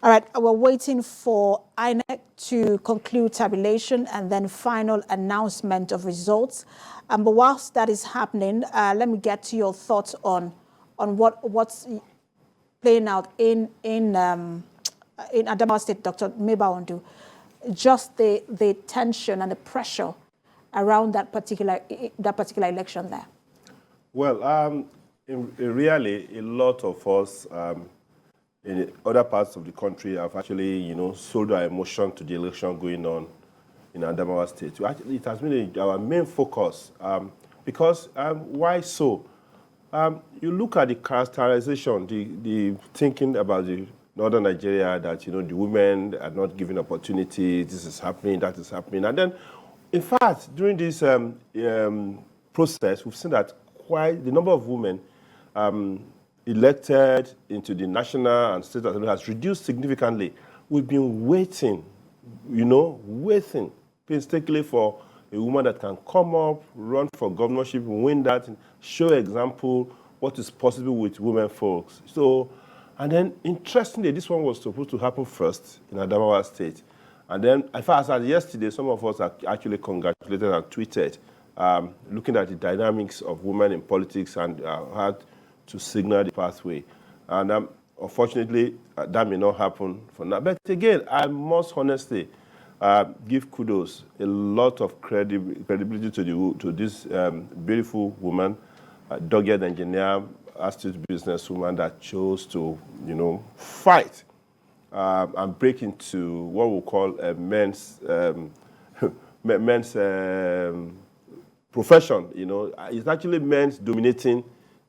All right, we're waiting for INEC to conclude tabulation and then final announcement of results. But whilst that is happening, let me get to your thoughts on what's playing out in Ademola State, Dr. Mebawondu. Just the tension and the pressure around that particular election there. Well, really, a lot of us in other parts of the country have actually, sold our emotion to the election going on in Ademola State. Actually, it has been our main focus because why so? You look at the characterization, the thinking about the northern Nigeria that, the women are not given opportunities, this is happening, that is happening. And then, in fact, during this process, we've seen that quite the number of women elected into the national and state assembly has reduced significantly. We've been waiting, waiting painstakingly for a woman that can come up, run for governorship, win that, and show example what is possible with women folks. So, and then interestingly, this one was supposed to happen first in Ademola State. And then, as far as yesterday, some of us actually congratulated and tweeted, looking at the dynamics of women in politics and had to signal the pathway. And unfortunately, that may not happen for now. But again, I must honestly give kudos, a lot of credibility to this beautiful woman, dogged engineer, astute businesswoman that chose to, fight and break into what we'll call a men's profession. It's actually men's dominating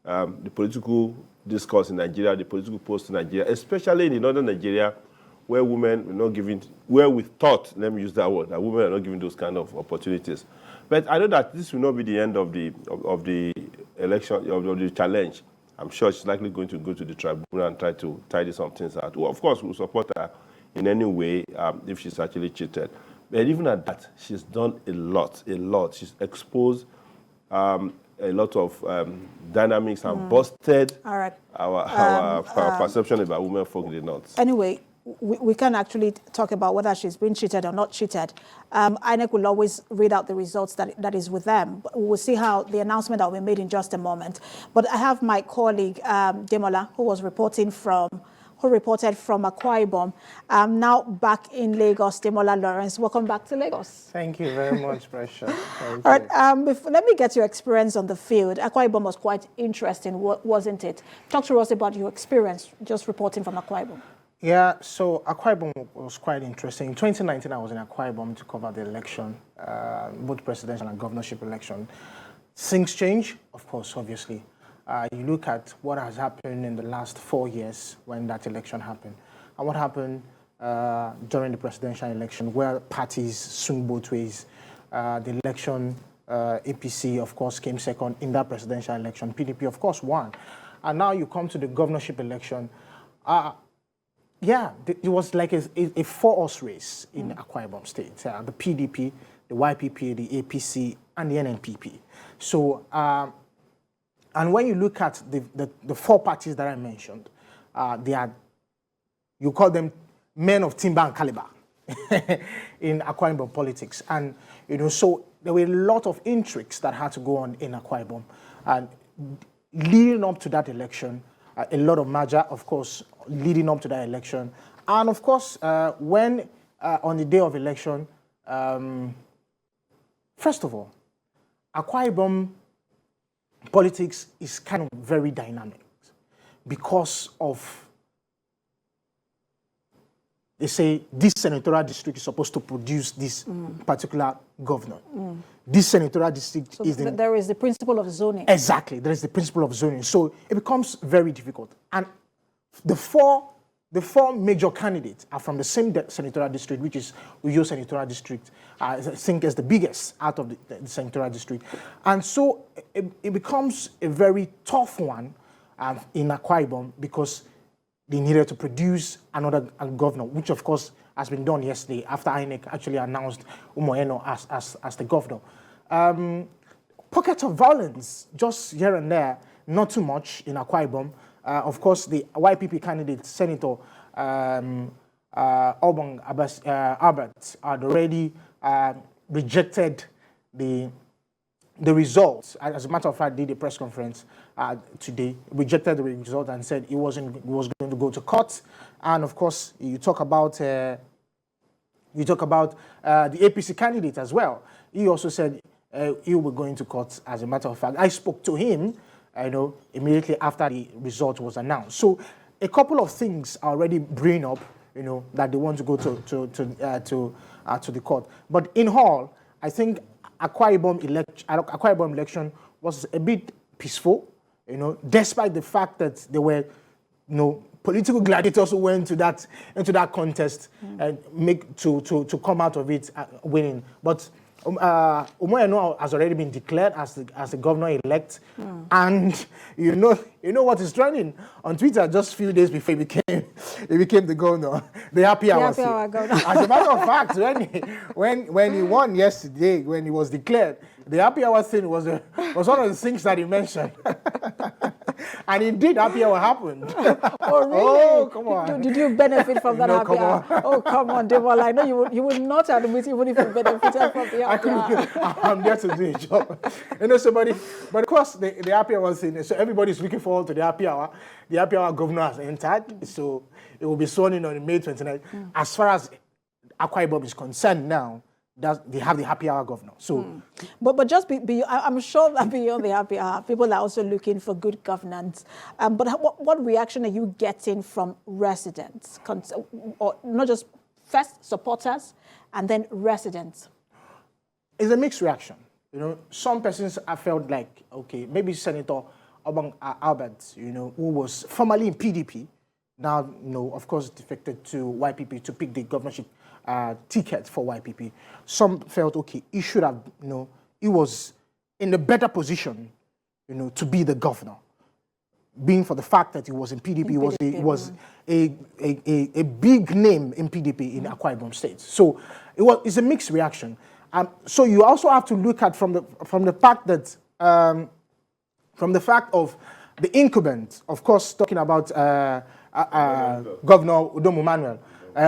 the political discourse in Nigeria, the political post in Nigeria, especially in northern Nigeria, where women are not given, where we thought, let me use that word, that women are not given those kind of opportunities. But I know that this will not be the end of the election, of the challenge. I'm sure she's likely going to go to the tribunal and try to tidy some things out. Well, of course, we'll support her in any way if she's actually cheated. But even at that, she's done a lot. She's exposed a lot of dynamics and busted our perception about women folk in the north. Anyway, we can actually talk about whether she's been cheated or not cheated. INEC will always read out the results that is with them. We'll see how the announcement that will be made in just a moment. But I have my colleague, Ademola, who reported from Akwa Ibom, now back in Lagos. Ademola Lawrence, welcome back to Lagos. Thank you very much, Precious. All right, let me get your experience on the field. Akwa Ibom was quite interesting, wasn't it? Talk to us about your experience just reporting from Akwa Ibom. Yeah, so Akwa Ibom was quite interesting. In 2019, I was in Akwa Ibom to cover the election, both presidential and governorship election. Things change, of course, obviously. You look at what has happened in the last 4 years when that election happened, and what happened during the presidential election, where parties swing both ways. The election, APC, of course, came second in that presidential election. PDP, of course, won. And now you come to the governorship election. Yeah, it was like a four-horse race in Akwa Ibom State. The PDP, the YPP, the APC, and the NNPP. So, and when you look at the four parties that I mentioned, you call them men of timber and caliber in Akwa Ibom politics. And, so there were a lot of intrigues that had to go on in Akwa Ibom. And leading up to that election, a lot of merger, of course, leading up to that election. And of course, when on the day of election, first of all, Akwa Ibom politics is kind of very dynamic because of, they say this senatorial district is supposed to produce this particular governor. This senatorial district is there is the principle of zoning. Exactly, there is the principle of zoning. So it becomes very difficult. And the four major candidates are from the same senatorial district, which is Uyo senatorial district. I think is the biggest out of the senatorial district. And so it becomes a very tough one in Akwa Ibom because they needed to produce another governor, which of course has been done yesterday after INEC actually announced Umoeno as the governor. Pockets of violence just here and there, not too much in Akwa Ibom. Of course, the YPP candidate, Senator Albert had already rejected the results. As a matter of fact, did a press conference today, rejected the result and said he was going to go to court. And of course, you talk about the APC candidate as well. He also said he will be going to court. As a matter of fact, I spoke to him, immediately after the result was announced. So a couple of things are already brewing up, that they want to go to the court. But in all, I think Akwa Ibom election was a bit peaceful, despite the fact that there were political gladiators who went into that contest and to come out of it winning. But Umoyeno has already been declared as the governor-elect, and you know what is trending on Twitter just a few days before he became the governor. The happy hour. As a matter of fact, when he won yesterday, when he was declared, the happy hour thing was one of the things that he mentioned. And indeed, happy hour happened. Oh, really? Oh, come on. Did you benefit from that happy hour? Oh, come on, Ademola. I know you would not admit even if you benefited from the happy hour. I'm there to do a job. But of course, the happy hour thing, so everybody's looking forward to the happy hour. The happy hour governor has entered, so it will be sworn in on May 29th. As far as Akwa Ibom is concerned now, they have the happy hour governor. So, but just I'm sure that beyond the happy hour, people are also looking for good governance. But what reaction are you getting from residents, or not just first supporters and then residents? It's a mixed reaction. Some persons have felt like, okay, maybe Senator Albert, who was formerly in PDP, now, of course, defected to YPP to pick the governorship ticket for YPP. Some felt, okay, he should have, he was in a better position, to be the governor. Being for the fact that he was in PDP, he was a big name in PDP in Akwa Ibom State. So it's a mixed reaction. So you also have to look at from the fact that of the incumbent, of course, talking about Governor Udomo Manuel,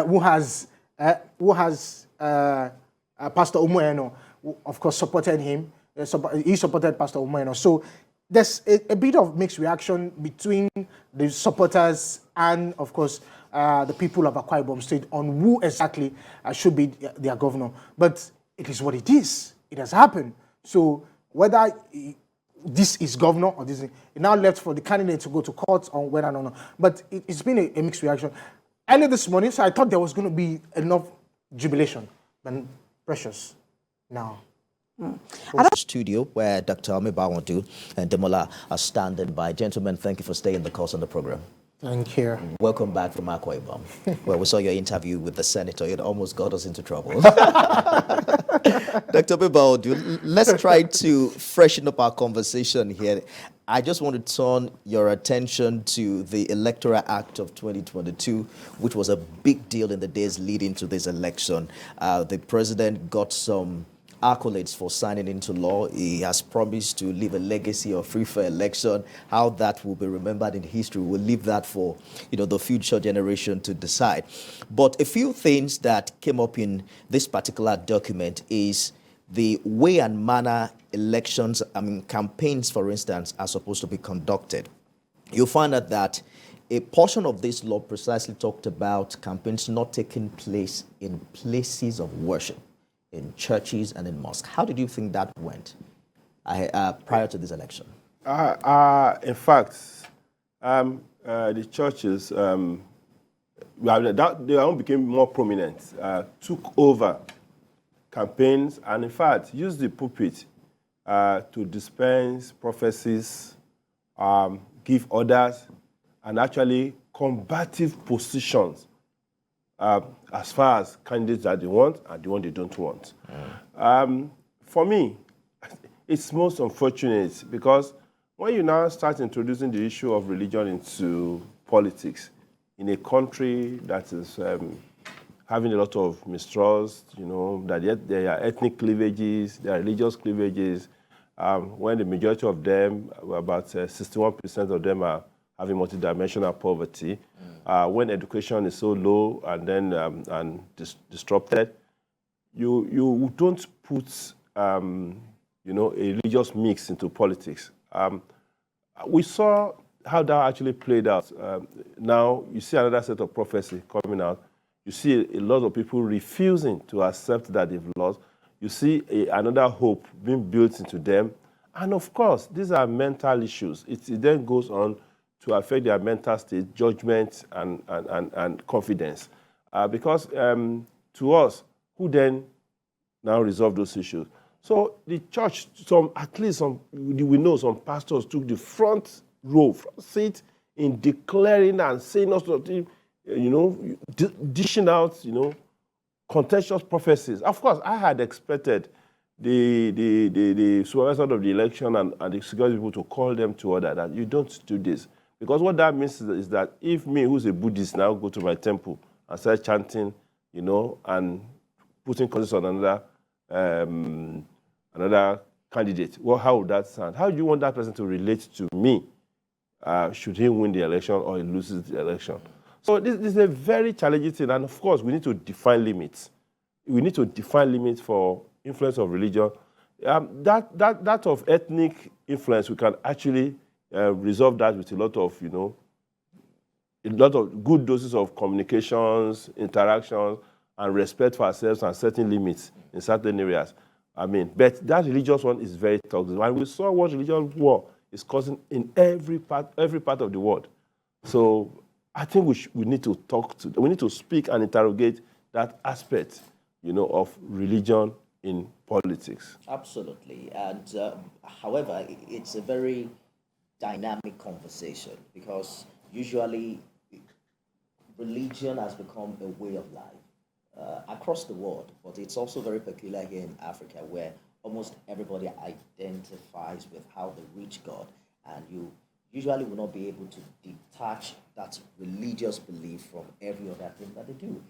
who has Pastor Umoyeno, who of course supported him. He supported Pastor Umoyeno. So there's a bit of mixed reaction between the supporters and, of course, the people of Akwa Ibom State on who exactly should be their governor. But it is what it is. It has happened. So whether this is governor or this is, it now left for the candidate to go to court on whether or not. But it's been a mixed reaction. Early this morning, so I thought there was going to be enough jubilation, but precious now. Studio where Dr. Mebawondu and Ademola are standing by. Gentlemen, thank you for staying the course on the program. Thank you. Welcome back from Akwa Ibom, where we saw your interview with the senator. It almost got us into trouble. Dr. Mebawondu, let's try to freshen up our conversation here. I just want to turn your attention to the Electoral Act of 2022, which was a big deal in the days leading to this election. The president got some accolades for signing into law. He has promised to leave a legacy of free, fair election. How that will be remembered in history, we'll leave that for the future generation to decide. But a few things that came up in this particular document is the way and manner elections, campaigns, for instance, are supposed to be conducted. You'll find out that a portion of this law precisely talked about campaigns not taking place in places of worship, in churches and in mosques. How did you think that went prior to this election? In fact, the churches, they became more prominent, took over campaigns, and in fact, used the pulpit to dispense prophecies, give orders, and actually combative positions as far as candidates that they want and the one they don't want. For me, it's most unfortunate because when you now start introducing the issue of religion into politics in a country that is having a lot of mistrust, that there are ethnic cleavages, there are religious cleavages, when the majority of them, about 61% of them are having multidimensional poverty. when education is so low and then disrupted, you don't put a religious mix into politics. We saw how that actually played out. Now you see another set of prophecy coming out. You see a lot of people refusing to accept that they've lost. You see another hope being built into them. And of course, these are mental issues. It then goes on to affect their mental state, judgment, and confidence. Because to us, who then now resolve those issues? So the church, we know some pastors took the front row, front seat in declaring and saying all sorts of things, dishing out, contentious prophecies. Of course, I had expected the supervisor of the election and the security people to call them to order that you don't do this. Because what that means is that if me, who's a Buddhist, now go to my temple and start chanting, and putting conditions on another candidate, well, how would that sound? How do you want that person to relate to me? Should he win the election or he loses the election? So this is a very challenging thing, and of course, we need to define limits. We need to define limits for influence of religion. That of ethnic influence, we can actually resolve that with a lot of good doses of communications, interactions, and respect for ourselves and setting limits in certain areas. But that religious one is very toxic. And we saw what religious war is causing in every part of the world. So I think we need to speak and interrogate that aspect, of religion in politics. Absolutely. And however, it's a very dynamic conversation because usually religion has become a way of life across the world, but it's also very peculiar here in Africa where almost everybody identifies with how they reach God, and you usually will not be able to detach that religious belief from every other thing that they do.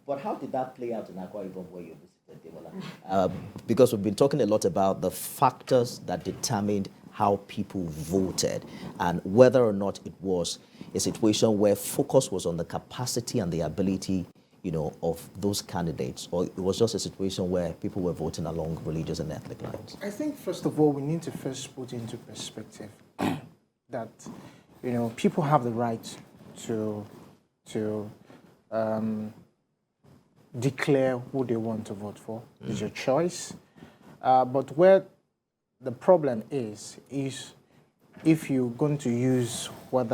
But how did that play out in Akwa Ibom where you visited, Ademola? Because we've been talking a lot about the factors that determined how people voted and whether or not it was a situation where focus was on the capacity and the ability, of those candidates, or it was just a situation where people were voting along religious and ethnic lines. I think, first of all, we need to first put into perspective that, people have the right to declare who they want to vote for. It's your choice. But where the problem is if you're going to use we're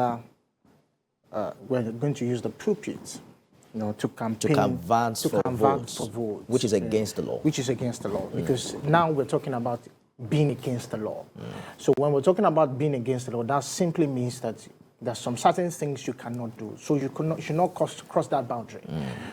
going to use the pulpit, to campaign, to canvass for votes, which is against the law. Which is against the law, because now we're talking about being against the law. So when we're talking about being against the law, that simply means that there's some certain things you cannot do. So you should not cross that boundary.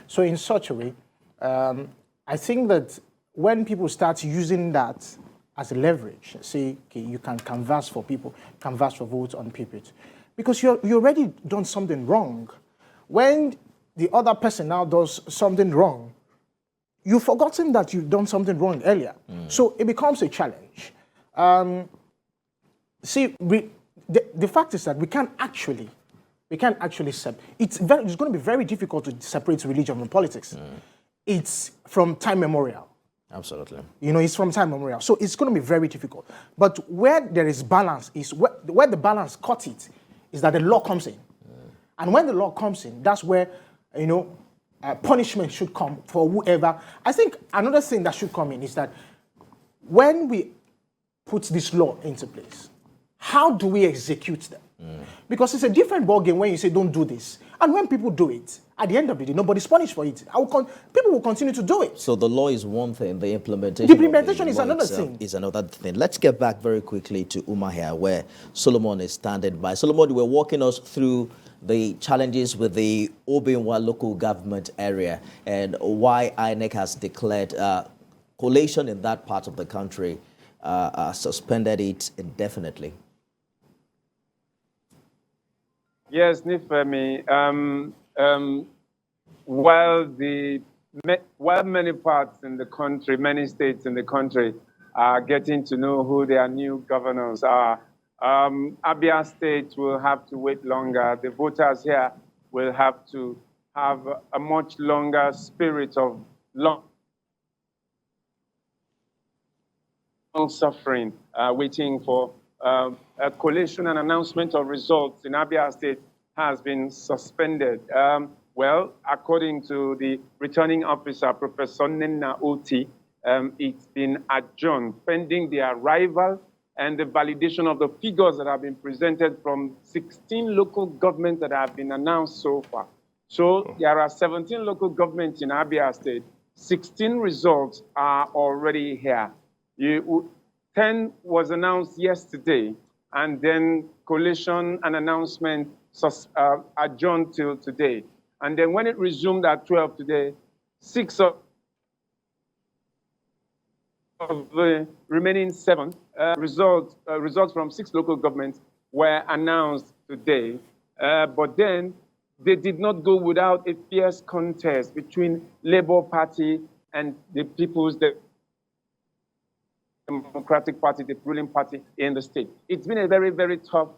So in such a way, I think that when people start using that as a leverage, say, okay, you can canvass for people, canvass for votes on pulpit, because you already done something wrong. When the other person now does something wrong, you've forgotten that you've done something wrong earlier. So it becomes a challenge. The fact is that we can't actually separate. It's going to be very difficult to separate religion from politics. It's from time memorial. Absolutely. It's from time memorial. So it's going to be very difficult. But where there is balance is where the balance cut it is that the law comes in. And when the law comes in, that's where, punishment should come for whoever. I think another thing that should come in is that when we put this law into place, how do we execute them? Because it's a different ballgame when you say don't do this. And when people do it, at the end of the day, nobody's punished for it. People will continue to do it. So the law is one thing, the implementation is another thing. Is another thing. Let's get back very quickly to Umahia, where Solomon is standing by. Solomon, you were walking us through the challenges with the Obinwa local government area and why INEC has declared collation in that part of the country, suspended it indefinitely. Yes, Nifemi. While many parts in the country, many states in the country are getting to know who their new governors are, Abia State will have to wait longer. The voters here will have to have a much longer spirit of long suffering, waiting for a collation and announcement of results in Abia State has been suspended. Well, according to the returning officer, Professor Nenna Oti, it's been adjourned pending the arrival and the validation of the figures that have been presented from 16 local governments that have been announced so far. So there are 17 local governments in Abia State. 16 results are already here. 10 was announced yesterday, and then collation and announcement adjourned till today. And then when it resumed at 12 today, 6 of the remaining 7 results from 6 local governments were announced today. But then they did not go without a fierce contest between Labour Party and the People's Democratic Party, the ruling party in the state. It's been a very, very tough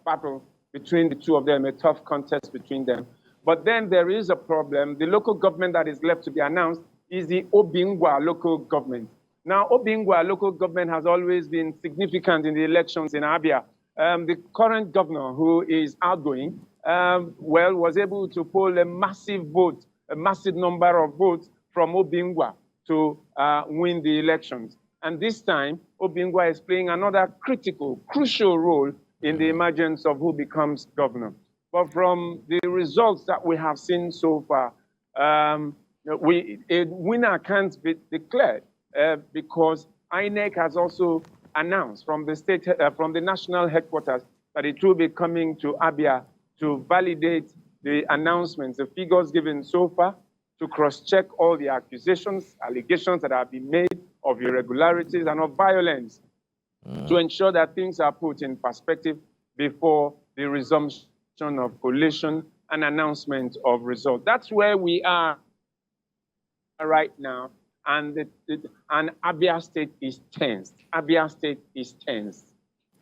battle between the two of them, a tough contest between them. But then there is a problem. The local government that is left to be announced is the Obingwa local government. Now, Obingwa local government has always been significant in the elections in Abia. The current governor, who is outgoing, was able to poll a massive number of votes from Obingwa to win the elections. And this time, Obingwa is playing another crucial role in the emergence of who becomes governor. But from the results that we have seen so far, a winner can't be declared because INEC has also announced from the national headquarters that it will be coming to Abia to validate the announcements, the figures given so far, to cross-check all the allegations that have been made of irregularities and of violence, to ensure that things are put in perspective before the resumption of collation and announcement of results. That's where we are right now, and Abia State is tense. Abia State is tense.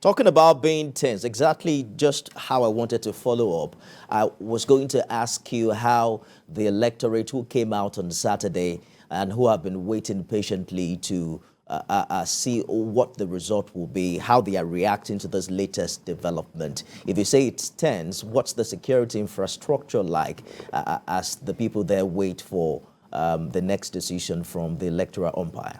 Talking about being tense, exactly just how I wanted to follow up. I was going to ask you how the electorate who came out on Saturday and who have been waiting patiently to see what the result will be, how they are reacting to this latest development. If you say it's tense, what's the security infrastructure like as the people there wait for the next decision from the electoral umpire?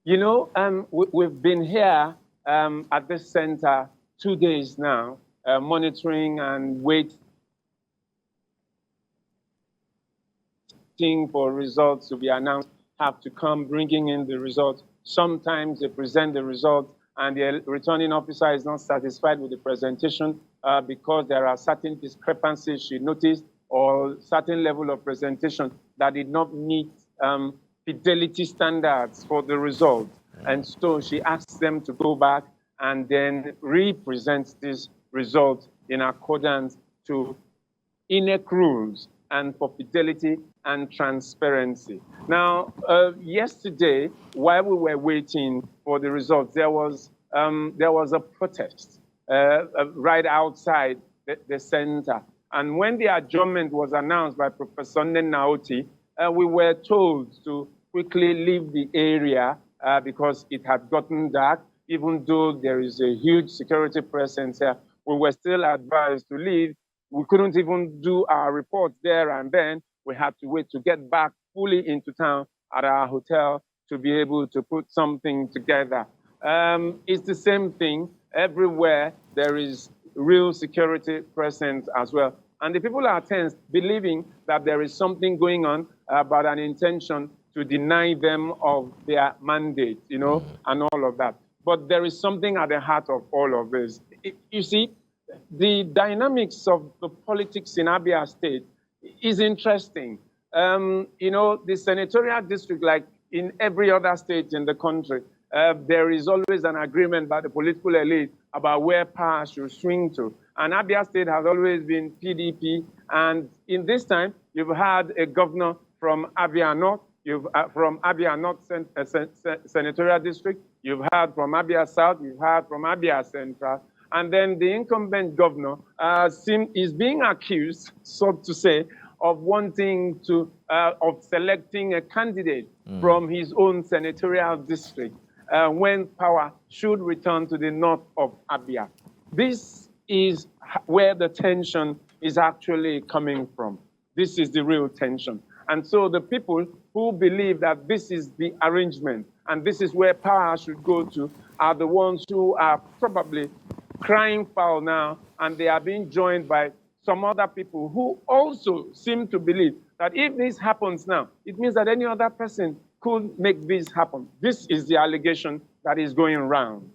You know, we've been here at this center 2 days now, monitoring and waiting for results to be announced, have to come bringing in the results. Sometimes they present the results and the returning officer is not satisfied with the presentation because there are certain discrepancies she noticed or certain level of presentation that did not meet fidelity standards for the result. And so she asks them to go back and then re-present this result in accordance to INEC rules and for fidelity and transparency. Now, yesterday, while we were waiting for the results, there was a protest right outside the center. And when the adjournment was announced by Professor Nenna Oti, we were told to quickly leave the area because it had gotten dark. Even though there is a huge security presence here, we were still advised to leave. We couldn't even do our reports there and then. We had to wait to get back fully into town at our hotel to be able to put something together. It's the same thing everywhere. There is real security presence as well. And the people are tense, believing that there is something going on about an intention to deny them of their mandate, you know, and all of that. But there is something at the heart of all of this. You see, the dynamics of the politics in Abia State is interesting. You know, the senatorial district, like in every other state in the country, there is always an agreement by the political elite about where power should swing to. And Abia State has always been PDP. And in this time, you've had a governor from Abia North, from Abia North Senatorial District, you've had from Abia South, you've had from Abia Central. And then the incumbent governor is being accused, so to say, of wanting to, of selecting a candidate from his own senatorial district when power should return to the north of Abia. This is where the tension is actually coming from. This is the real tension. And so the people who believe that this is the arrangement and this is where power should go to are the ones who are probably crying foul now, and they are being joined by some other people who also seem to believe that if this happens now, it means that any other person could make this happen. This is the allegation that is going around.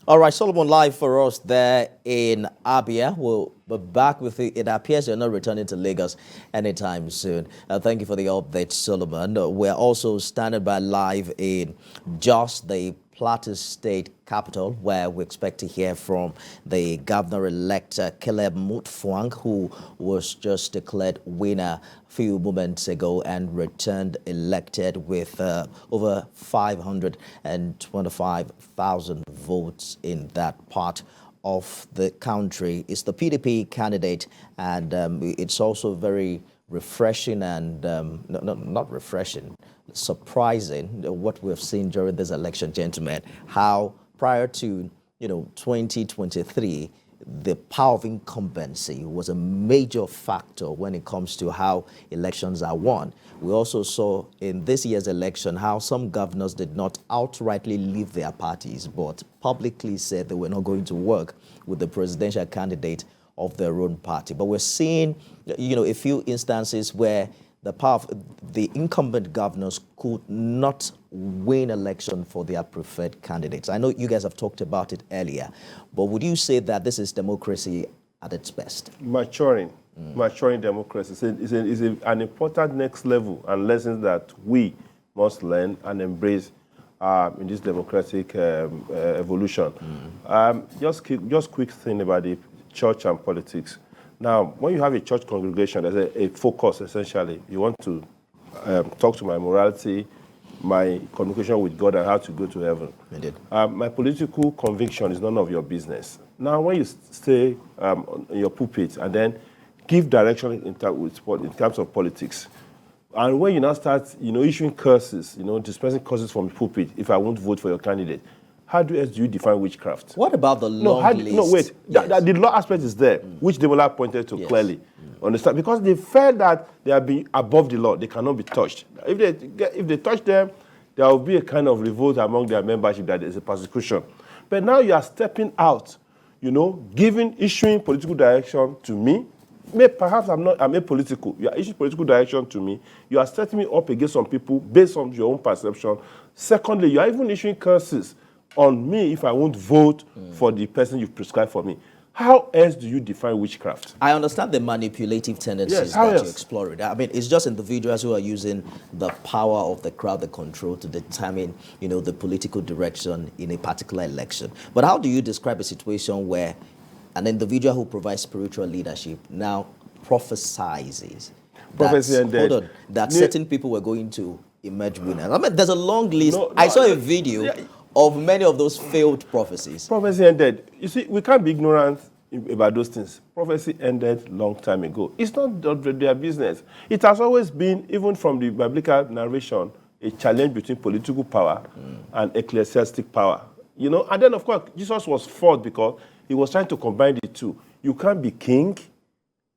All right, Solomon, live for us there in Abia. We'll be back with you. It appears you're not returning to Lagos anytime soon. Thank you for the update, Solomon. We're also standing by live in Jos, the Plateau State capital, where we expect to hear from the governor-elect Caleb Mutfwang, who was just declared winner a few moments ago and returned elected with over 525,000 votes in that part of the country. It's the PDP candidate, and it's also very refreshing and not refreshing, surprising what we've seen during this election, gentlemen, how prior to 2023, the power of incumbency was a major factor when it comes to how elections are won. We also saw in this year's election how some governors did not outrightly leave their parties, but publicly said they were not going to work with the presidential candidate of their own party. But we're seeing, a few instances where the incumbent governors could not win election for their preferred candidates. I know you guys have talked about it earlier, but would you say that this is democracy at its best? Maturing democracy is an important next level and lessons that we must learn and embrace in this democratic evolution. Just quick thing about the church and politics. Now, when you have a church congregation, there's a focus, essentially. You want to talk to my morality, my communication with God, and how to go to heaven. Indeed. My political conviction is none of your business. Now, when you stay in your pulpit and then give direction in terms of politics, and when you now start, issuing curses, dispensing curses from the pulpit, if I won't vote for your candidate, how do you define witchcraft? What about the long list? No, wait. Yes. The law aspect is there, which Ademola pointed to clearly. Understand? Because they felt that they are being above the law, they cannot be touched. If they touch them, there will be a kind of revolt among their membership that there is a persecution. But now you are stepping out, issuing political direction to me. Perhaps I'm apolitical. You are issuing political direction to me. You are setting me up against some people based on your own perception. Secondly, you are even issuing curses on me if I won't vote for the person you've prescribed for me. How else do you define witchcraft? I understand the manipulative tendencies that you explore. I mean, it's just individuals who are using the power of the crowd, the control, to determine, the political direction in a particular election. But how do you describe a situation where an individual who provides spiritual leadership now prophesizes that certain people were going to emerge winners? I mean, there's a long list. I saw a video of many of those failed prophecies. Prophecy ended. You see, we can't be ignorant about those things. Prophecy ended long time ago. It's not their business. It has always been, even from the biblical narration, a challenge between political power and ecclesiastic power. And then, of course, Jesus was fought because he was trying to combine the two. You can't be king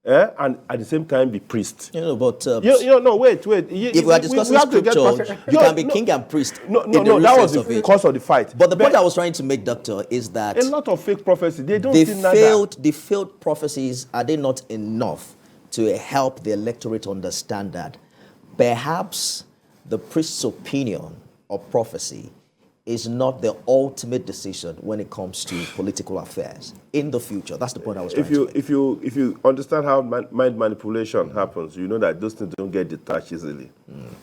and at the same time be priest. But wait. If we are discussing scripture, you can be king and priest. No, that was the cause of the fight. But the point I was trying to make, Doctor, is that a lot of fake prophecies, the failed prophecies, are they not enough to help the electorate understand that perhaps the priest's opinion or prophecy is not the ultimate decision when it comes to political affairs in the future? That's the point I was trying to make. If you understand how mind manipulation happens, you know that those things don't get detached easily.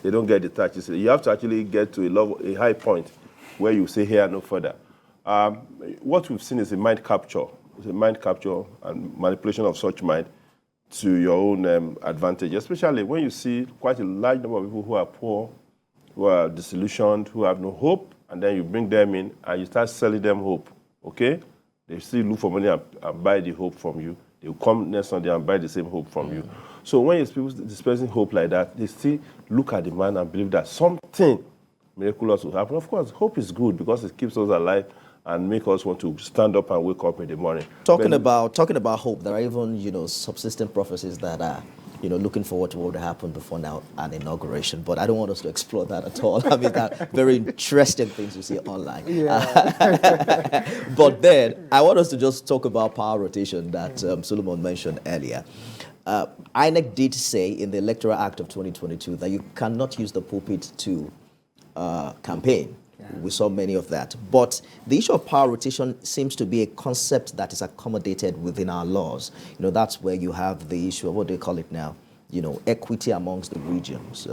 They don't get detached easily. You have to actually get to a high point where you say here no further. What we've seen is a mind capture. It's a mind capture and manipulation of such mind to your own advantage, especially when you see quite a large number of people who are poor, who are disillusioned, who have no hope, and then you bring them in and you start selling them hope. okay? They still look for money and buy the hope from you. They will come next Sunday and buy the same hope from you. So when it's people dispensing hope like that, they still look at the man and believe that something miraculous will happen. Of course, hope is good because it keeps us alive and make us want to stand up and wake up in the morning. Talking about hope, there are even, subsistent prophecies that are, looking forward to what would happen before now an inauguration. But I don't want us to explore that at all. I mean, that very interesting things you see online. Yeah. But then I want us to just talk about power rotation that Solomon mentioned earlier. INEC did say in the Electoral Act of 2022 that you cannot use the pulpit to campaign. We saw many of that. But the issue of power rotation seems to be a concept that is accommodated within our laws. That's where you have the issue of, what do they call it now? Equity amongst the regions.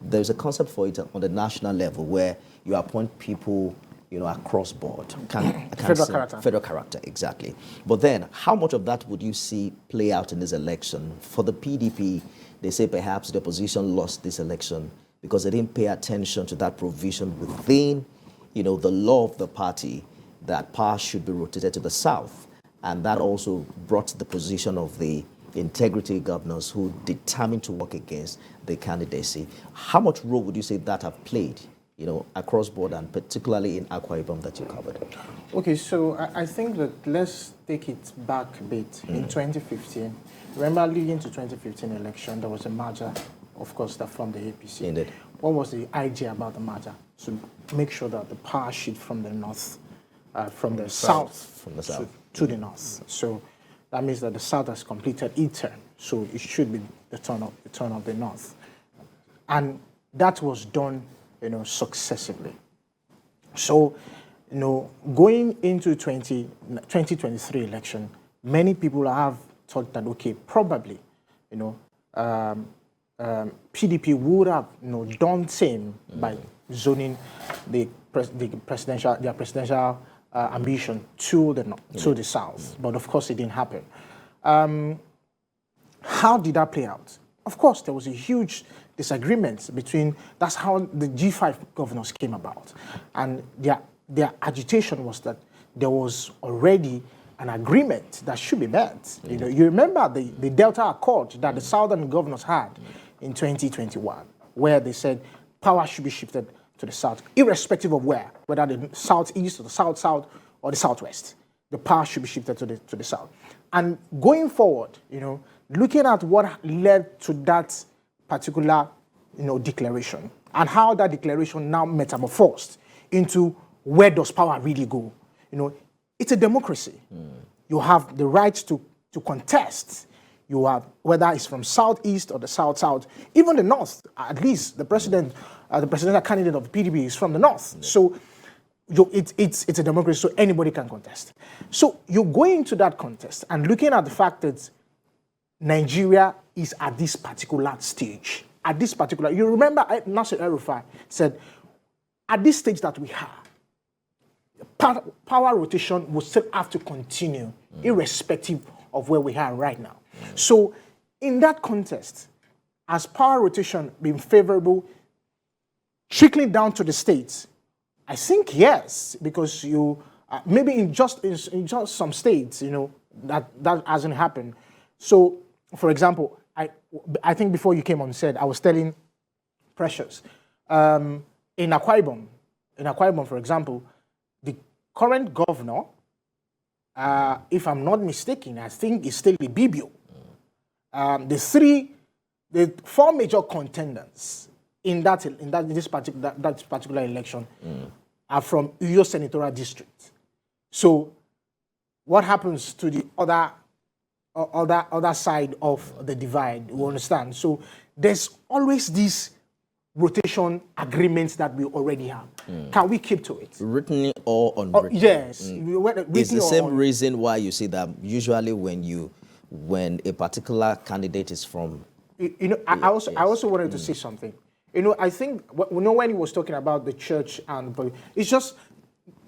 There's a concept for it on the national level where you appoint people, across board. Federal character, exactly. But then, how much of that would you see play out in this election? For the PDP, they say perhaps the opposition lost this election because they didn't pay attention to that provision within, the law of the party that power should be rotated to the south. And that also brought the position of the integrity governors who determined to work against the candidacy. How much role would you say that have played, across board and particularly in Akwa Ibom that you covered? Okay, so I think that let's take it back a bit. In 2015, remember leading to 2015 election, there was a merger, of course, that from the APC. Indeed. What was the idea about the merger? To make sure that the power shift from the north, from the south to the north. So that means that the south has completed its term. So it should be the turn of the north. And that was done, successively. So, going into 2023 election, many people have thought that, okay, probably, PDP would have done same by zoning their presidential ambition to the south, but of course it didn't happen. How did that play out? Of course, there was a huge disagreement between. That's how the G5 governors came about, and their agitation was that there was already an agreement that should be met. You remember the Delta Accord that the southern governors had in 2021, where they said power should be shifted to the south, irrespective of whether the southeast or the south or the southwest. The power should be shifted to the south. And going forward, looking at what led to that particular, declaration and how that declaration now metamorphosed into where does power really go. It's a democracy. You have the right to contest. You have, whether it's from southeast or the south, even the north, at least the presidential candidate of the PDP is from the north. Yeah. So it's a democracy, so anybody can contest. So you're going to that contest and looking at the fact that Nigeria is at this particular stage. You remember Nasser El-Rufai said, at this stage that we have, power rotation will still have to continue, irrespective of where we are right now. So in that context, has power rotation been favorable, trickling down to the states? I think yes, because maybe in just some states, that hasn't happened. So, for example, I think before you came on set, I was telling Precious, in Akwa Ibom, for example, the current governor, if I'm not mistaken, I think is still the BBO. The four major contenders in that particular election are from Uyo Senatorial District. So, what happens to the other side of the divide? You understand? So, there's always these rotation agreements that we already have. Can we keep to it? Written or unwritten? Yes. It's the same reason why you see that usually when a particular candidate is from... I also wanted to say something. I think, when he was talking about the church and... It's just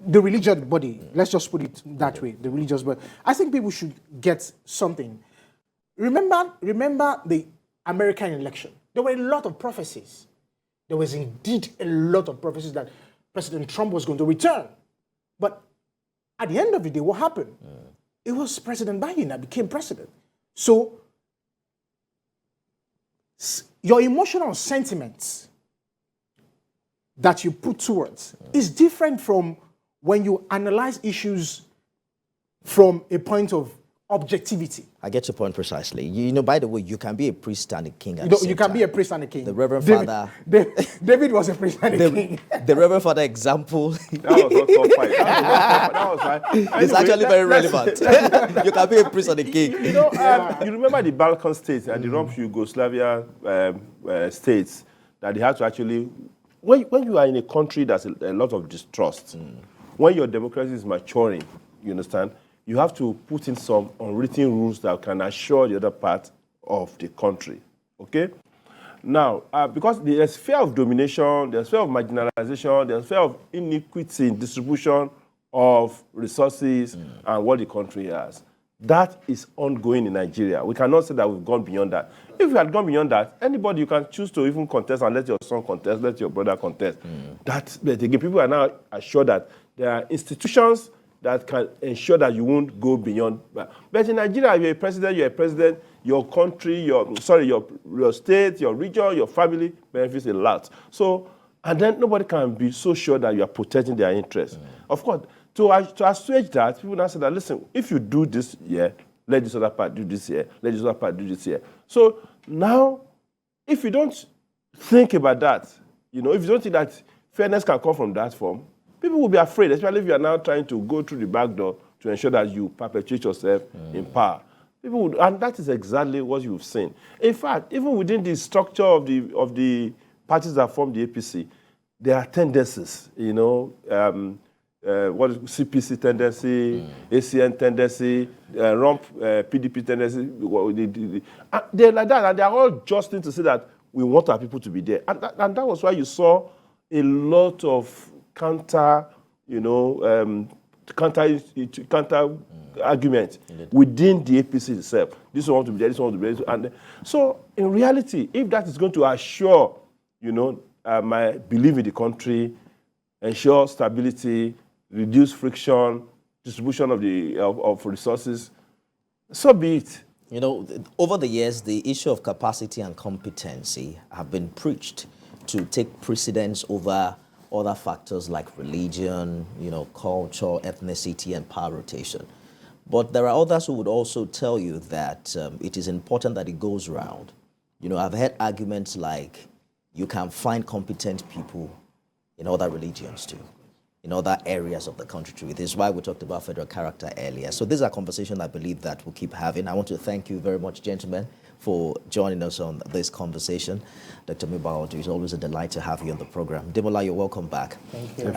the religious body. Let's just put it that way, the religious body. I think people should get something. Remember the American election. There were a lot of prophecies. There was indeed a lot of prophecies that President Trump was going to return. But At the end of the day, what happened? It was President Biden that became president. So your emotional sentiments that you put towards is different from when you analyze issues from a point of objectivity. I get your point precisely. You know, by the way, you can be a priest and a king at You, the know, same you can time. be a priest and a king. The Reverend David, Father. David was a priest and a king. The Reverend Father example That was not top fight. That was fine. is actually very relevant. You can be a priest and a king. You know, you remember the Balkan states and the Rump Yugoslavia states that they had to actually, when you are in a country that's a lot of distrust, when your democracy is maturing, you understand, you have to put in some unwritten rules that can assure the other part of the country, okay? Now, because there's fear of domination, there's fear of marginalization, there's fear of inequity in distribution of resources and what the country has. That is ongoing in Nigeria. We cannot say that we've gone beyond that. If we had gone beyond that, anybody you can choose to even contest and let your son contest, let your brother contest. But again, people are now assured that there are institutions that can ensure that you won't go beyond. But in Nigeria, you're a president, your country, your state, your region, your family benefits a lot. So, and then nobody can be so sure that you are protecting their interests. Of course, to assuage that, people now say that, listen, if you do this here, let this other part do this here, let this other part do this here. So now, if you don't think about that, you know, if you don't think that fairness can come from that form, people will be afraid, especially if you are now trying to go through the back door to ensure that you perpetuate yourself in power. People would, and that is exactly what you've seen. In fact, even within the structure of the parties that form the APC, there are tendencies, you know, what is CPC tendency, ACN tendency, Rump PDP tendency. They're like that, and they're all justing to say that we want our people to be there. And that was why you saw a lot of counter argument within the APC itself. This one want to be there, this one want to be there. And so, in reality, if that is going to assure, you know, my belief in the country, ensure stability, reduce friction, distribution of resources, so be it. You know, over the years, the issue of capacity and competency have been preached to take precedence over other factors like religion, you know, culture, ethnicity, and power rotation. But there are others who would also tell you that it is important that it goes round. You know, I've heard arguments like you can find competent people in other religions too, in other areas of the country too. This is why we talked about federal character earlier. So this is a conversation I believe that we'll keep having. I want to thank you very much, gentlemen, for joining us on this conversation. Dr. Mebawondu, it's always a delight to have you on the program. Ademola, you're welcome back. Thank you.